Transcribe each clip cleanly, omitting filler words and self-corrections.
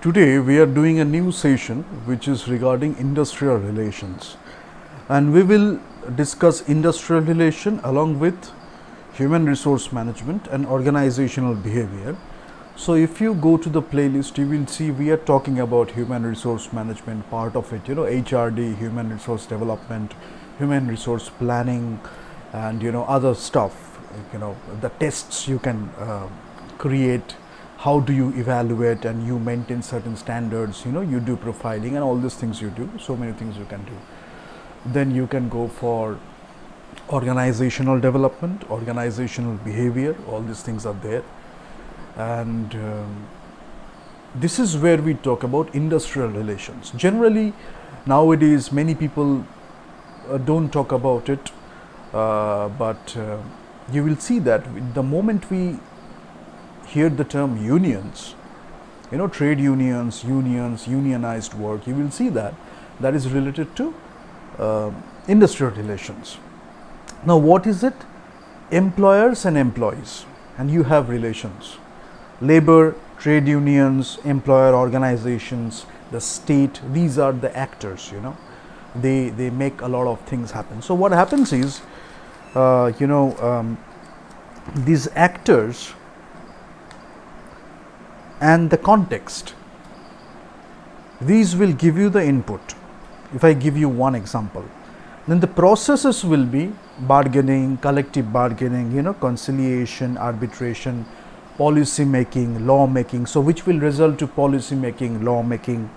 Today we are doing a new session which is regarding industrial relations, and we will discuss industrial relation along with human resource management and organizational behavior. So if you go to the playlist, you will see we are talking about human resource management, part of it, HRD, human resource development, human resource planning, and other stuff, the tests you can create, how do you evaluate, and you maintain certain standards, you do profiling and all these things you do, so many things you can do. Then you can go for organizational development, organizational behavior, all these things are there. And this is where we talk about industrial relations. Generally nowadays many people don't talk about it, but you will see that the moment we hear the term unions, trade unions, unionized work, you will see that that is related to industrial relations. Now what is it? Employers and employees, and you have relations. Labor, trade unions, employer organizations, the state, these are the actors, they make a lot of things happen. So what happens is, these actors and the context, these will give you the input. If I give you one example, then the processes will be bargaining, collective bargaining, conciliation, arbitration, policy making, law making. So which will result to policy making, law making.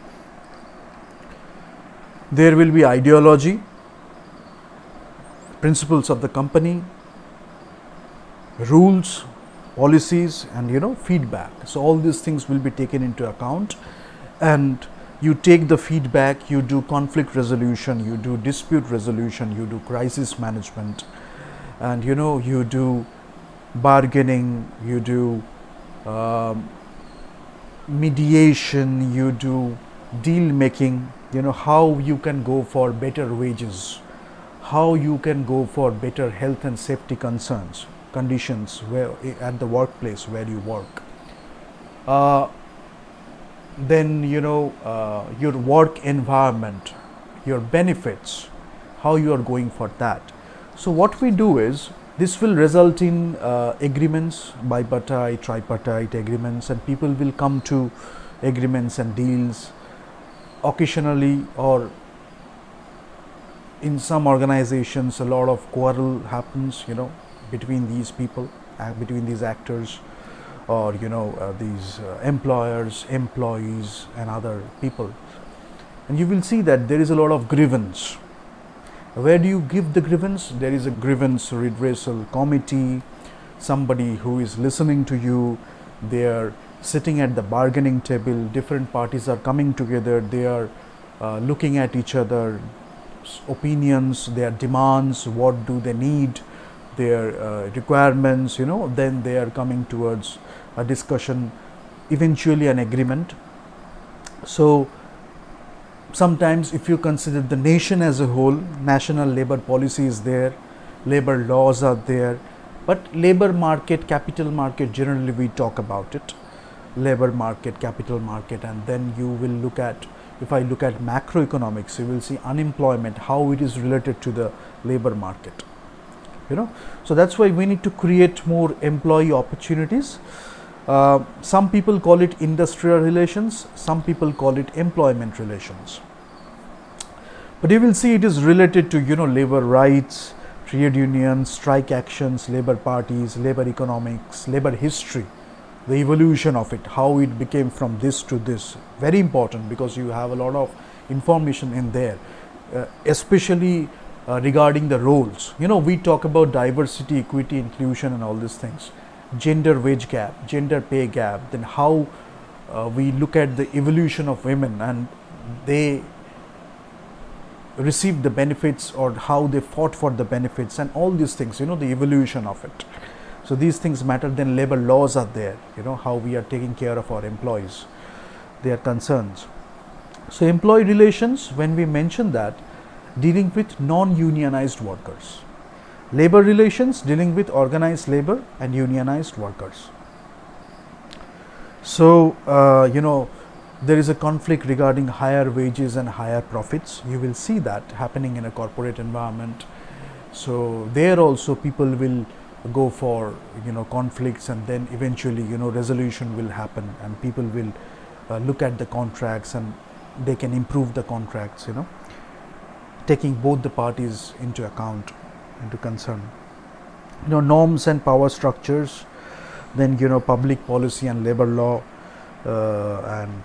There will be ideology, principles of the company, rules, policies, and feedback. So all these things will be taken into account, and you take the feedback, you do conflict resolution, you do dispute resolution, you do crisis management, and you do bargaining, you do mediation, you do deal making, how you can go for better wages, how you can go for better health and safety conditions where at the workplace where you work. Then your work environment, your benefits, how you are going for that. So what we do is, this will result in agreements, bipartite, tripartite agreements, and people will come to agreements and deals. Occasionally, or in some organizations, a lot of quarrel happens, between these people, between these actors, or these employers, employees, and other people. And you will see that there is a lot of grievance. Where do you give the grievance? There is a grievance redressal committee, somebody who is listening to you. They are sitting at the bargaining table, different parties are coming together, they are looking at each other, opinions, their demands, what do they need, their requirements, then they are coming towards a discussion, eventually an agreement. So sometimes if you consider the nation as a whole, national labor policy is there, labor laws are there, but labor market, capital market, generally we talk about it, labor market, capital market, and then you will look at, if I look at macroeconomics, you will see unemployment, how it is related to the labor market. So that's why we need to create more employee opportunities. Some people call it industrial relations, some people call it employment relations. But you will see it is related to labor rights, trade unions, strike actions, labor parties, labor economics, labor history, the evolution of it, how it became from this to this. Very important, because you have a lot of information in there, especially regarding the roles. We talk about diversity, equity, inclusion, and all these things. Gender wage gap, gender pay gap, then how we look at the evolution of women, and they received the benefits, or how they fought for the benefits, and all these things, the evolution of it. So these things matter. Then labor laws are there, how we are taking care of our employees, their concerns. So employee relations, when we mention that, dealing with non-unionized workers. Labor relations, dealing with organized labor and unionized workers. So there is a conflict regarding higher wages and higher profits. You will see that happening in a corporate environment. So there also people will go for conflicts, and then eventually resolution will happen, and people will look at the contracts and they can improve the contracts, taking both the parties into account, into concern. Norms and power structures, then public policy and labor law, and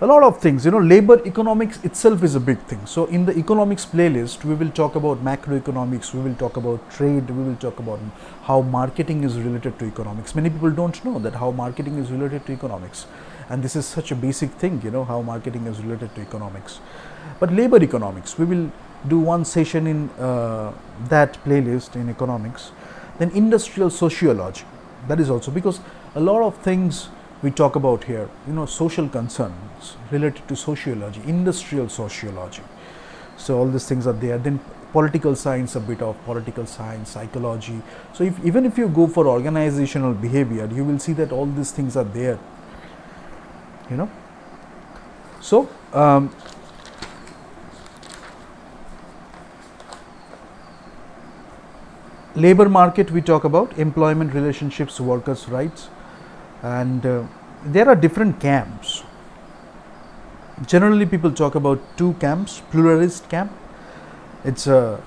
a lot of things. Labor economics itself is a big thing. So in the economics playlist, we will talk about macroeconomics, we will talk about trade, we will talk about how marketing is related to economics. Many people don't know that how marketing is related to economics, and this is such a basic thing, how marketing is related to economics. But labor economics, we will do one session in that playlist in economics. Then industrial sociology, that is also, because a lot of things we talk about here, social concerns related to sociology, industrial sociology. So all these things are there. Then political science, a bit of political science, psychology. So even if you go for organizational behavior, you will see that all these things are there. So labor market, we talk about employment relationships, workers' rights, and there are different camps. Generally people talk about two camps. Pluralist camp, it's a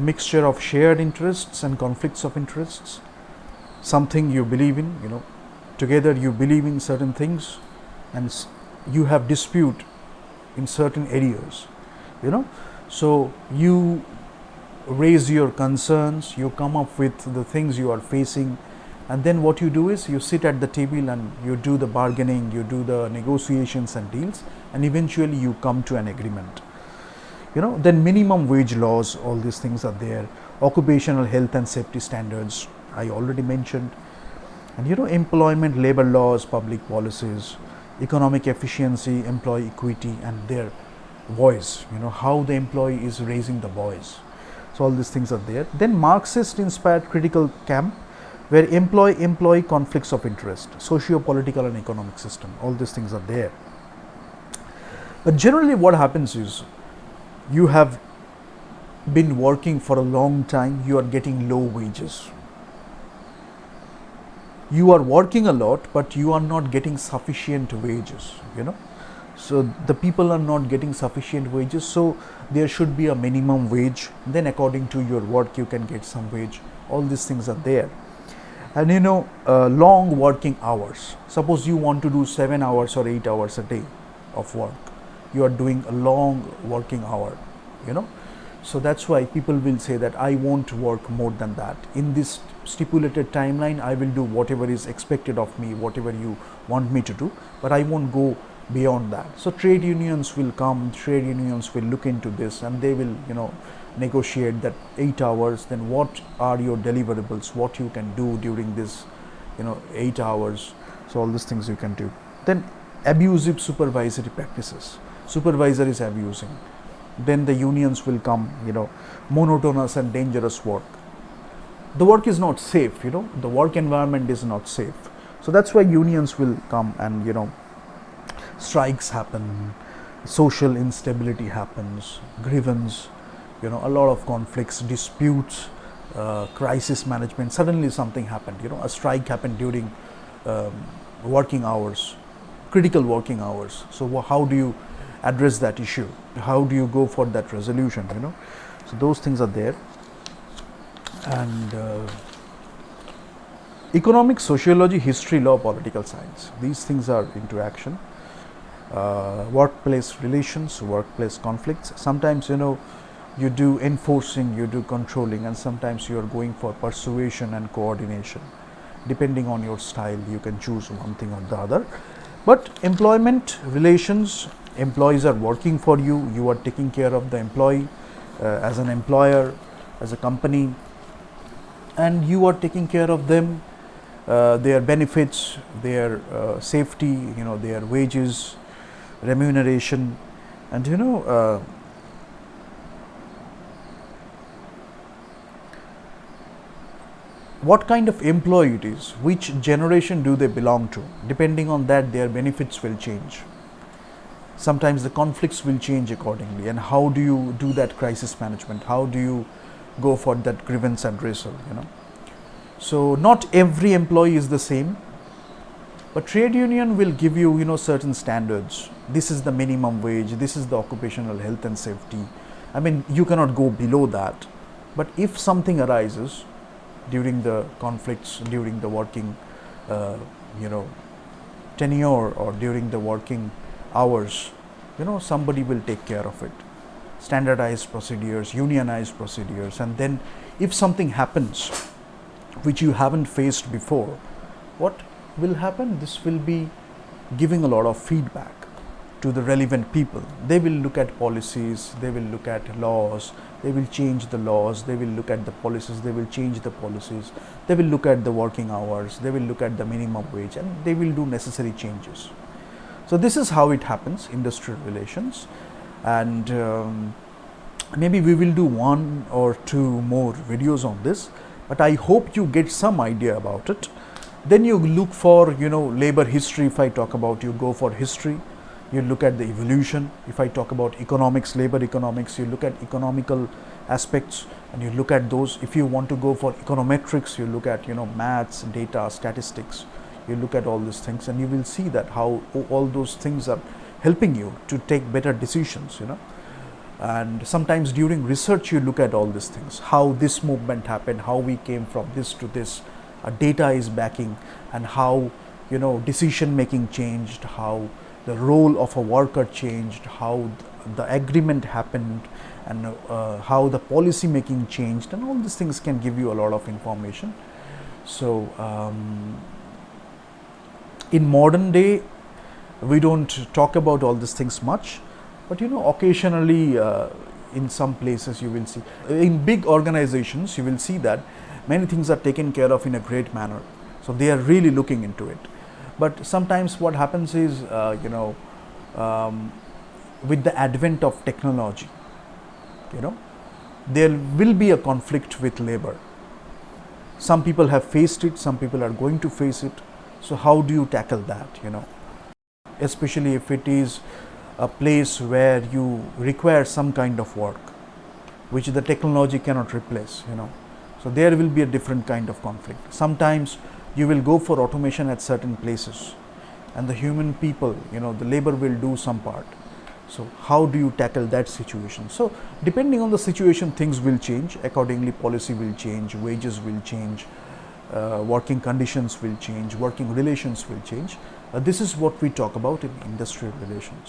mixture of shared interests and conflicts of interests. Something you believe in, together you believe in certain things, and you have dispute in certain areas, so you raise your concerns, you come up with the things you are facing, and then what you do is you sit at the table and you do the bargaining, you do the negotiations and deals, and eventually you come to an agreement. Then minimum wage laws, all these things are there. Occupational health and safety standards, I already mentioned. And employment, labor laws, public policies, economic efficiency, employee equity, and their voice, how the employee is raising the voice. So all these things are there. Then Marxist inspired critical camp, where employee conflicts of interest, socio-political and economic system, all these things are there. But generally what happens is, you have been working for a long time, you are getting low wages. You are working a lot, but you are not getting sufficient wages, So the people are not getting sufficient wages, so there should be a minimum wage. Then according to your work, you can get some wage. All these things are there. And long working hours. Suppose you want to do 7 hours or 8 hours a day of work. You are doing a long working hour, So that's why people will say that I won't work more than that. In this stipulated timeline, I will do whatever is expected of me, whatever you want me to do, but I won't go beyond that. So trade unions will come, trade unions will look into this, and they will, negotiate that 8 hours, then what are your deliverables, what you can do during this 8 hours. So all these things you can do. Then abusive supervisory practices, supervisor is abusing, then the unions will come. Monotonous and dangerous work, the work is not safe, the work environment is not safe. So that's why unions will come, and strikes happen, social instability happens, grievance, a lot of conflicts, disputes, crisis management. Suddenly something happened, a strike happened during working hours, critical working hours. So how do you address that issue? How do you go for that resolution? So those things are there. And economics, sociology, history, law, political science, these things are into action. Workplace relations, workplace conflicts. Sometimes you do enforcing, you do controlling, and sometimes you are going for persuasion and coordination. Depending on your style, you can choose one thing or the other. But employment relations, employees are working for you, you are taking care of the employee as an employer, as a company, and you are taking care of them, their benefits, their safety, their wages, remuneration, and what kind of employee it is, which generation do they belong to. Depending on that, their benefits will change. Sometimes the conflicts will change accordingly. And how do you do that crisis management? How do you go for that grievance addressal? So not every employee is the same, but trade union will give you certain standards. This is the minimum wage. This is the occupational health and safety. I mean, you cannot go below that. But if something arises during the conflicts, during the working, tenure, or during the working hours, somebody will take care of it. Standardized procedures, unionized procedures, and then if something happens which you haven't faced before, what will happen? This will be giving a lot of feedback to the relevant people. They will look at policies, they will look at laws, they will change the laws, they will look at the policies, they will change the policies, they will look at the working hours, they will look at the minimum wage, and they will do necessary changes. So this is how it happens, industrial relations. And maybe we will do one or two more videos on this, but I hope you get some idea about it. Then you look for labor history. If I talk about, you go for history, you look at the evolution. If I talk about economics, labor economics, you look at economical aspects and you look at those. If you want to go for econometrics, you look at maths, data, statistics, you look at all these things, and you will see that how all those things are helping you to take better decisions. And sometimes during research you look at all these things, how this movement happened, how we came from this to this, data is backing, and how decision making changed, how the role of a worker changed, how the agreement happened, and how the policy making changed, and all these things can give you a lot of information. So in modern day we don't talk about all these things much, but occasionally in some places you will see, in big organizations you will see that many things are taken care of in a great manner, so they are really looking into it. But sometimes what happens is with the advent of technology, there will be a conflict with labor. Some people have faced it, some people are going to face it. So how do you tackle that? Especially if it is a place where you require some kind of work which the technology cannot replace. So there will be a different kind of conflict. Sometimes you will go for automation at certain places, and the human people, the labor will do some part. So how do you tackle that situation? So depending on the situation, things will change. Accordingly, policy will change, wages will change, working conditions will change, working relations will change. This is what we talk about in industrial relations.